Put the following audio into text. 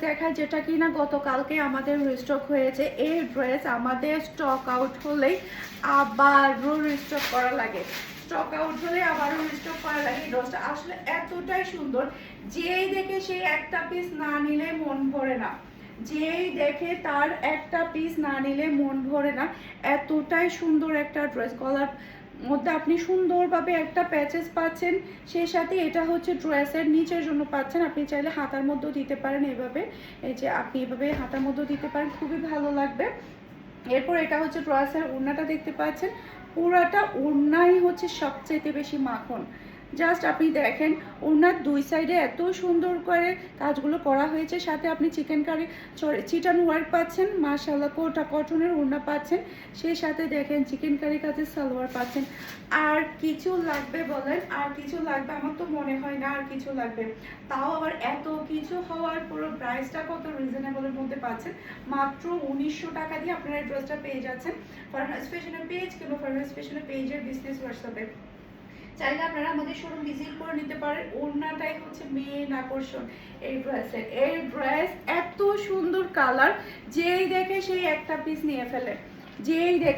দেখা যেটা কিনা গতকালকে আমাদের রিস্টক হয়েছে। এই ড্রেস আমাদের স্টক আউট হলেই আবারও রিস্টক করা লাগে, স্টক আউট হলে আবারও রিস্টক করা লাগে। এই ড্রেসটা আসলে এতটাই সুন্দর, যেই দেখে সেই একটা পিস না নিলে মন ভরে না, যেই দেখে তার একটা পিস না নিলে মন ভরে না। এতটাই সুন্দর একটা ড্রেস, গলার মধ্যে আপনি সুন্দরভাবে একটা প্যাচেস পাচ্ছেন, সেই সাথে এটা হচ্ছে ড্রেসের নিচের জন্য পাচ্ছেন। আপনি চাইলে হাতার মধ্যেও দিতে পারেন এভাবে, এই যে আপনি এভাবে হাতার মধ্যেও দিতে পারেন, খুবই ভালো লাগবে। এরপর এটা হচ্ছে ড্রেসের ওড়নাটা দেখতে পাচ্ছেন, পুরাটা ওড়নাই হচ্ছে সবচেয়ে বেশি মাখন। জাস্ট আপনি দেখেন ওড়নার দুই সাইডে এত সুন্দর করে কাজগুলো করা হয়েছে, সাথে আপনি চিকেন কারি চিটান ওয়ার্ক পাচ্ছেন, মাশাআল্লাহ কোটা কটনের ওড়না পাচ্ছেন, সেই সাথে দেখেন চিকেন কারি কাজের সালোয়ার পাচ্ছেন। আর কিছু লাগবে বলেন? আর কিছু লাগবে? আমার তো মনে হয় না আর কিছু লাগবে। তাও আবার এত কিছু হওয়ার পুরো প্রাইসটা কত রিজনেবলের মধ্যে পাচ্ছেন, মাত্র 1900 টাকা দিয়ে আপনারা এই ড্রেসটা পেয়ে যাচ্ছেন ফারহানাস ফ্যাশনের পেজ কিংবা ফারহানাস ফ্যাশনের পেজের বিজনেস হোয়াটসঅ্যাপে। চাইলে আপনারা আমাদের শোরুম ভিজিট করে নিতে পারেন। ওড়নাটাই হচ্ছে মেন আকর্ষণ এই ড্রেসের। এই ড্রেস এত সুন্দর কালার, যেই দেখে সেই একটা পিস নিয়ে ফেলে, যেই দেখে